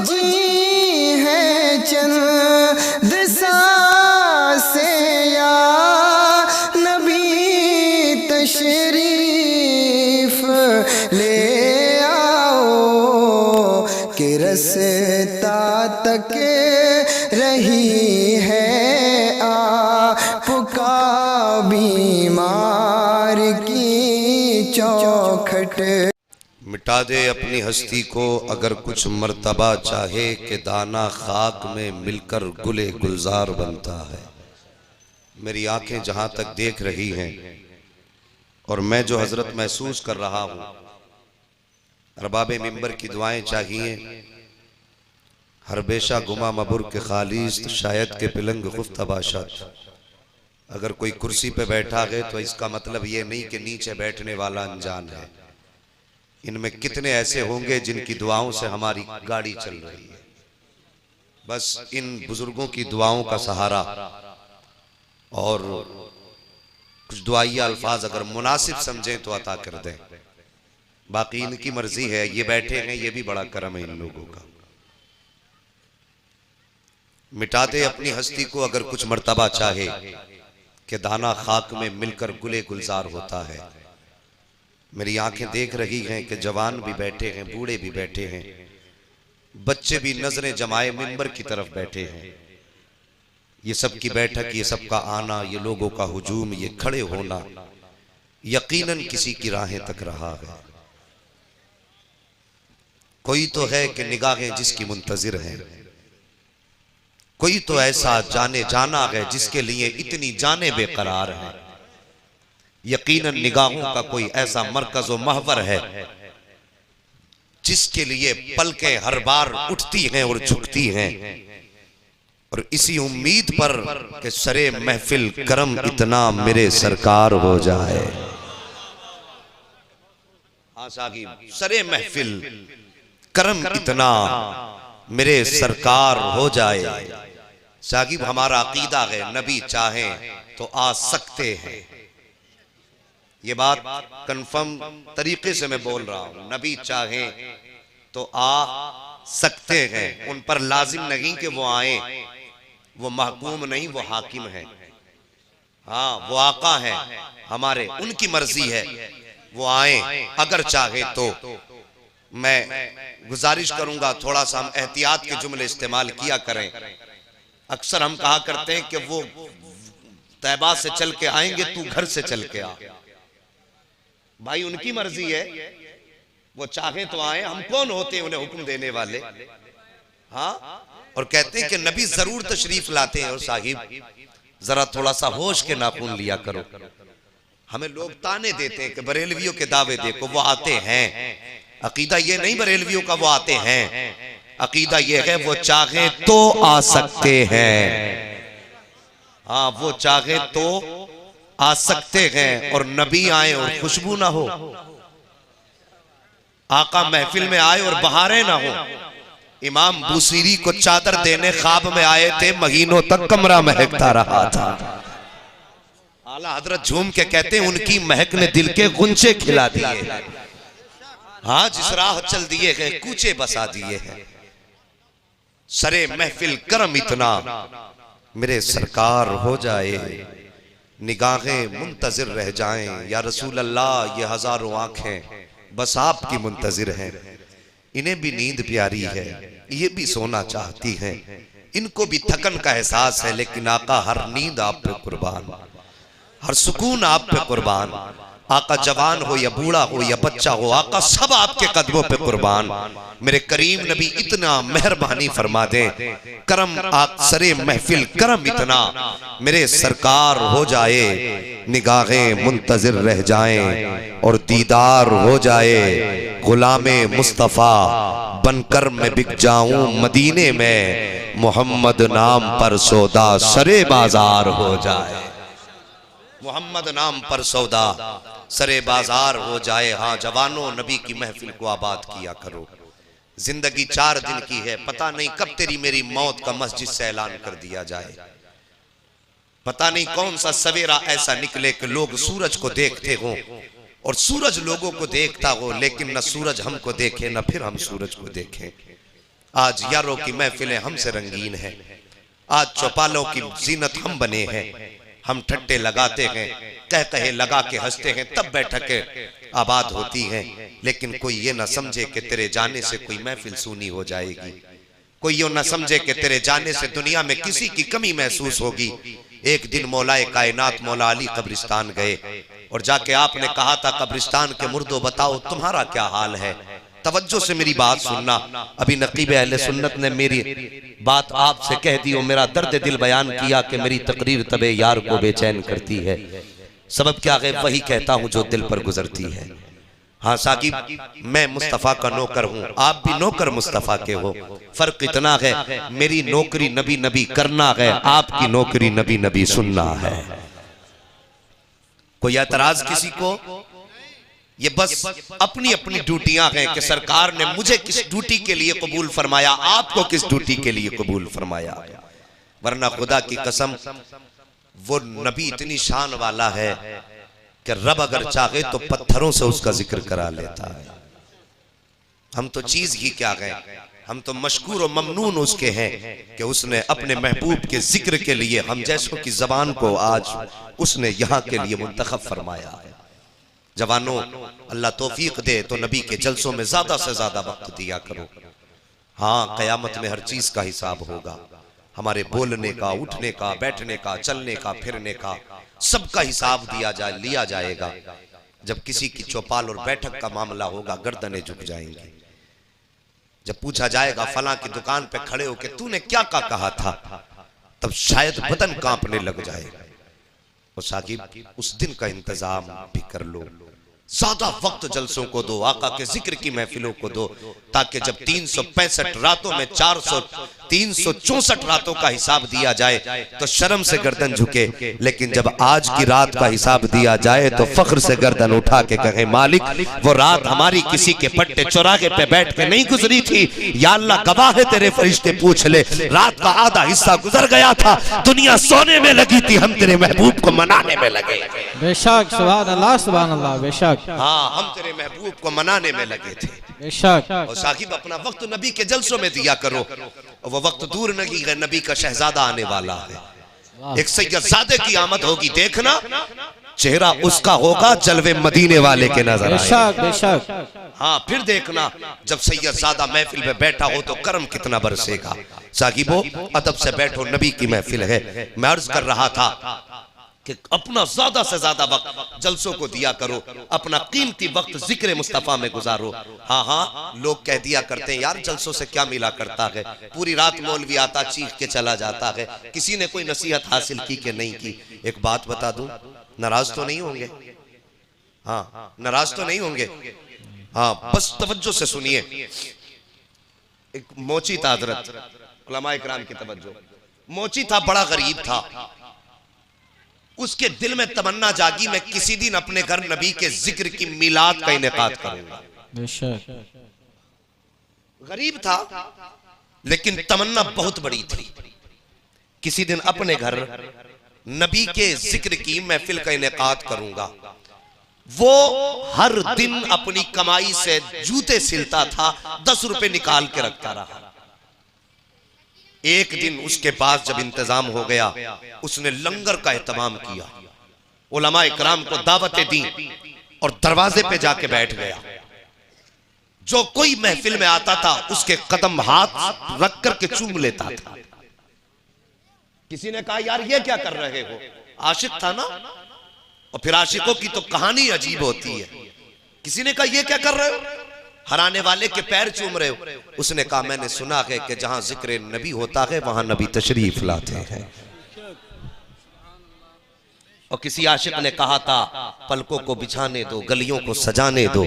जी है चंद सांसें या नबी तशरीफ ले आओ कि रस्ता तक रही है आपका बीमार की चौखट। मिटा दे अपनी हस्ती को अगर कुछ मर्तबा चाहे कि दाना खाक में मिलकर गुले गुलजार बनता है। मेरी आंखें जहां तक देख रही हैं और मैं जो हजरत महसूस कर रहा हूं, अरबाबे मिंबर की दुआएं चाहिए। हर बेशा गुमा मबुर के खालिस शायद के पिलंग खुफ्तबाशत। अगर कोई कुर्सी पे बैठा है तो इसका मतलब ये नहीं कि नीचे बैठने वाला अनजान है। इनमें कितने ऐसे होंगे जिनकी दुआओं से हमारी गाड़ी चल रही है। बस इन बुजुर्गों की दुआओं का सहारा और कुछ दुआइया अल्फाज अगर मुनासिब समझें तो अता कर दें। बाकी इनकी मर्जी है। ये बैठे हैं, ये भी बड़ा करम है इन लोगों का। मिटा दे अपनी हस्ती को अगर कुछ मर्तबा चाहे कि दाना खाक में मिलकर गुले गुलजार होता है। मेरी आंखें देख रही हैं कि जवान भी बैठे हैं, बूढ़े भी बैठे हैं, बच्चे भी नजरें जमाए मिंबर की तरफ बैठे हैं। ये सब की बैठक, ये सब का आना, ये लोगों का हुजूम, ये खड़े होना यकीनन किसी की राहें तक रहा है। कोई तो है कि निगाहें जिसकी मुंतजिर हैं, कोई तो ऐसा जाने जाना है जिसके लिए इतनी जाने बेकरार है। यकीनन निगाहों का कोई ऐसा मरकज व महवर है जिसके लिए पलकें हर बार उठती हैं और झुकती हैं, और इसी उम्मीद पर कि सरे महफिल करम इतना मेरे सरकार हो जाए। हाँ साहिब, सरे महफिल करम इतना मेरे सरकार हो जाए। साहिब हमारा अकीदा है नबी चाहें तो आ सकते हैं। ये बात कंफर्म तरीके से मैं बोल रहा हूं। नबी चाहें तो आ सकते हैं। उन पर लाजिम नहीं कि वो आए, वो महकूम नहीं, वो हाकिम है। हाँ, वो आका है हमारे, उनकी मर्जी है वो आए अगर चाहे तो। मैं गुजारिश करूंगा थोड़ा सा हम एहतियात के जुमले इस्तेमाल किया करें। अक्सर हम कहा करते हैं कि वो तैबा से चल के आएंगे, तू घर से चल के आ। भाई उनकी मर्जी है, वो चाहे तो आए, हम कौन होते हैं उन्हें हुक्म देने वाले। हाँ, और कहते हैं कि नबी जरूर तशरीफ लाते हैं। और साहिब जरा थोड़ा सा होश के नाखून लिया करो। हमें लोग ताने देते हैं कि बरेलवियों के दावे देखो, वो आते हैं। अकीदा ये नहीं बरेलवियों का वो आते हैं, अकीदा ये है वो चाहे तो आ सकते हैं। हाँ, वो चाहे तो आ सकते हैं। और नबी आए और खुशबू ना हो, आका महफिल में आए और बहारें ना हो। इमाम बूसीरी को चादर देने ख्वाब में आए थे, महीनों तक कमरा महकता रहा था। आला हजरत झूम के कहते हैं उनकी महक ने दिल के गुंचे खिला दिए। हाँ, जिस राह चल दिए हैं कूचे बसा दिए हैं। सरे महफिल करम इतना मेरे सरकार हो जाए, निगाहें मुंतजिर रह जाएं। या रसूल अल्लाह, ये हजारों आंखें बस आपकी मुंतजिर हैं। इन्हें भी नींद प्यारी है, ये भी सोना चाहती हैं, इनको भी थकन का एहसास है, लेकिन आका हर नींद आप पे कुर्बान, हर सुकून आप पे कुर्बान। आका जवान हो या बूढ़ा हो या बच्चा हो, आका सब आपके कदमों पे कुर्बान। मेरे करीम नबी इतना मेहरबानी फरमा दे, करम सरे महफिल करम इतना मेरे सरकार हो जाए, निगाहें मुंतजिर रह जाएं और दीदार हो जाए। गुलामे मुस्तफा बनकर मैं बिक जाऊं मदीने में, मोहम्मद नाम पर सौदा सरे बाजार हो जाए। मोहम्मद नाम पर सौदा सरे बाजार हो जाए। हाँ जवानों, नबी की महफिल को आबाद किया करो। जिंदगी 4 दिन की है, पता नहीं कब तेरी मेरी मौत का मस्जिद से ऐलान कर दिया जाए। पता नहीं कौन सा सवेरा ऐसा निकले कि लोग सूरज को देखते हो और सूरज लोगों को देखता हो, लेकिन न सूरज हमको देखे न फिर हम सूरज को देखें। आज यारों की महफिलें हमसे रंगीन हैं, आज चौपालों की जीनत हम बने हैं। हम ठट्टे लगाते हैं, कह कहे लगा के हंसते हैं, तब बैठकें आबाद होती हैं। लेकिन कोई ये ना समझे कि तेरे जाने से कोई महफिल सूनी हो जाएगी, कोई ये ना समझे कि तेरे जाने से दुनिया में किसी की कमी महसूस होगी। एक दिन मौलाए कायनात मौला अली कब्रिस्तान गए और जाके आपने कहा था, कब्रिस्तान के मुर्दों बताओ तुम्हारा क्या हाल है। तवज्जो से मेरी बात सुनना, अभी नकीब अहले सुन्नत ने मेरी बात आपसे कह दी और मेरा दर्द दिल बयान किया कि मेरी तकरीर तबे यार को बेचैन करती है। सबब क्या है, वही कहता हूं जो दिल पर गुजरती है। हाँ साकिब, मैं मुस्तफ़ा का नौकर हूँ, आप भी नौकर मुस्तफ़ा के हो। फर्क इतना है, मेरी नौकरी नबी नबी करना है, आपकी नौकरी नबी नबी सुनना है। कोई एतराज किसी को? ये बस अपनी अपनी ड्यूटियां हैं कि सरकार ने मुझे किस ड्यूटी के लिए कबूल फरमाया, आपको किस ड्यूटी के लिए कबूल फरमाया। वरना खुदा की कसम वो नबी इतनी शान वाला है कि रब अगर चाहे तो पत्थरों से उसका जिक्र करा लेता है। हम तो चीज ही क्या गए, हम तो मशकूर और ममनून उसके हैं कि उसने अपने महबूब के जिक्र के लिए हम जैसों की जबान को आज उसने यहाँ के लिए मुंतखब फरमाया है। जवानों, अल्लाह तौफीक दे तो नबी के जलसों में ज्यादा से ज्यादा वक्त दिया करो। हाँ, कयामत में हर चीज का हिसाब होगा, हमारे बोलने का, उठने का, बैठने का, चलने का, फिरने का, सबका हिसाब लिया जाएगा। जब किसी की चौपाल और बैठक का मामला होगा, गर्दनें झुक जाएंगी। जब पूछा जाएगा फलां की दुकान पे खड़े होके तूने क्या कहा था, तब शायद बदन कांपने लग जाएगा। और साकिब, उस दिन का इंतजाम भी कर लो, ज्यादा वक्त जलसों को दो, आका के जिक्र की महफिलों को दो, ताकि जब 365 रातों में 364 रातों का हिसाब दिया जाए तो शर्म से गर्दन झुके। लेकिन जब आज की रात का हिसाब दिया जाए तो फख्र से गर्दन उठा के कहे, मालिक वो रात हमारी किसी के पट्टे चौराहे पे बैठ के नहीं गुजरी थी, या अल्लाह गवाह है तेरे फरिश्ते पूछ ले, रात का आधा हिस्सा गुजर गया था, दुनिया सोने में लगी थी, हम तेरे महबूब को मनाने में लगे। बेशक, सुभान अल्लाह, सुभान अल्लाह, बेशक। हाँ, हम तेरे महबूब को मनाने में लगे थे। बेशक। और साकिब, अपना वक्त नबी के जलसों में दिया करो। और वो वक्त दूर नहीं है, नबी का शहजादा आने वाला है, एक सैयदजादे की आमद होगी, देखना चेहरा उसका होगा जलवे मदीने वाले के नजर बेशक, बेशक। हाँ, फिर देखना जब सैयदजादा महफिल में बैठा हो तो करम कितना बरसेगा। साकिबो, अदब से बैठो, नबी की महफिल है। मैं अर्ज कर रहा था कि अपना ज्यादा से ज्यादा वक्त जलसों को दिया करो, अपना कीमती वक्त जिक्र मुस्तफा में गुजारो। हाँ हाँ, लोग कह दिया करते हैं यार जलसों से क्या मिला करता है, पूरी रात मौलवी आता चीख के चला जाता है, किसी ने कोई नसीहत हासिल की कि नहीं की। एक बात बता दूं, नाराज तो नहीं होंगे? हाँ, नाराज तो नहीं होंगे? हाँ, बस तवज्जो से सुनिए। एक मोची था हजरत, उलमाए किराम की तवज्जो। मोची था, बड़ा गरीब था, उसके दिल में तमन्ना जागी मैं किसी दिन अपने घर नबी के जिक्र की मिलाद का इनेकाद करूंगा। गरीब था लेकिन तमन्ना बहुत बड़ी थी, किसी दिन अपने घर नबी के जिक्र की महफिल का इनेकाद करूंगा। वो हर दिन अपनी कमाई से जूते सिलता था, 10 रुपए निकाल के रखता रहा। एक दिन उसके पास जब इंतजाम हो गया, उसने लंगर का एहतमाम किया, उलमाए किराम को दावतें दी और दरवाजे पे जाके बैठ गया। जो कोई महफिल में आता था उसके कदम हाथ रख करके चूम लेता था। किसी ने कहा यार ये क्या कर रहे हो? आशिक था ना, और फिर आशिकों की तो कहानी अजीब होती है। किसी ने कहा ये क्या कर रहे हो, हराने वाले के पैर चूम रहे हो? उसने कहा मैंने सुना है कि जहां जिक्र नबी होता है वहां नबी तशरीफ लाते हैं। और किसी आशिक ने कहा था पलकों को बिछाने दो, गलियों को सजाने दो,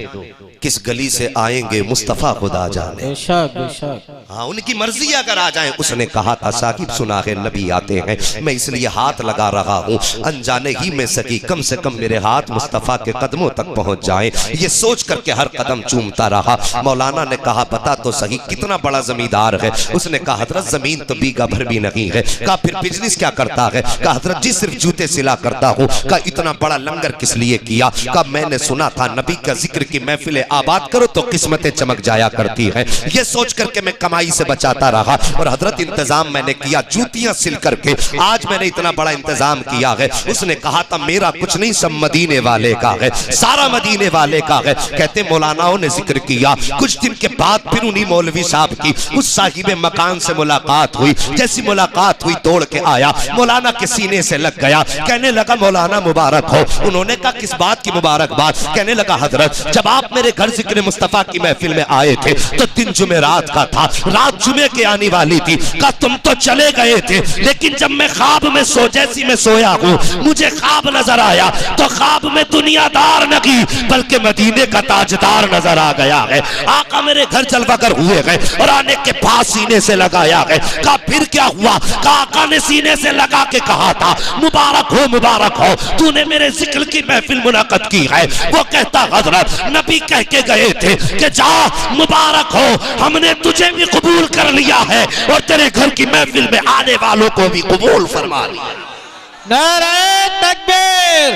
किस गली से आएंगे मुस्तफा खुदा जाने। बेशक, बेशक। हाँ, उनकी मर्जी अगर आ जाए। उसने कहा था साकिब सुना है नबी आते हैं, मैं इसलिए हाथ लगा रहा हूँ, अनजाने ही में सकी कम से कम मेरे हाथ मुस्तफा के कदमों तक पहुंच जाए, ये सोच करके हर कदम चूमता रहा। मौलाना ने कहा बता तो सही कितना बड़ा जमींदार है? उसने कहा हजरत जमीन तो बीघा भर भी नहीं है। कहा फिर बिजनेस क्या करता है? कहा हजरत जी सिर्फ जूते सिला करता हूँ। का इतना बड़ा लंगर किस लिए किया? का मैंने सुना था नबी का जिक्र की महफिल आबाद करो तो किस्मतें चमक जाया करती हैं। ये सोच करके मैं कमाई से बचाता रहा और हजरत इंतजाम मैंने किया, जूतियां सिल करके आज मैंने इतना बड़ा इंतजाम किया है। उसने कहा था मेरा कुछ नहीं, सब मदीने वाले का है, सारा मदीने वाले का है। कहते मौलानाओं ने जिक्र किया। कुछ दिन के बाद फिर उन्हीं मौलवी साहब की उस साहिबे मकान से मुलाकात हुई। जैसी मुलाकात हुई दौड़ के आया, मौलाना के सीने से लग गया, कहने लगा मौलाना मुबारक हो। उन्होंने कहा किस बात की मुबारकबाद? कहने लगा हजरत जब आप मेरे घर जिक्र मुस्तफा की महफिल में आए थे तो दिन जुमे रात का था, रात जुमे के आने वाली थी। कहा तुम तो चले गए थे, लेकिन जब मैं ख्वाब में जैसी मैं सोया हूँ मुझे ख्वाब नजर आया तो ख्वाब में दुनियादार नहीं बल्कि मदीने का ताजदार नजर आ गया है। आका मेरे घर जलवागर हुए गए और आने के पास सीने से लगाया गए। कहा फिर क्या हुआ? कहा आका ने सीने से लगा के कहा था मुबारक हो तूने मेरे जिक्र की महफिल मुनाकद की है। वो कहता हजरत नबी कह के गए थे कि जा मुबारक हो, हमने तुझे भी कबूल कर लिया है और तेरे घर की महफिल में आने वालों को भी कबूल फरमा लिया। नारे तकबीर,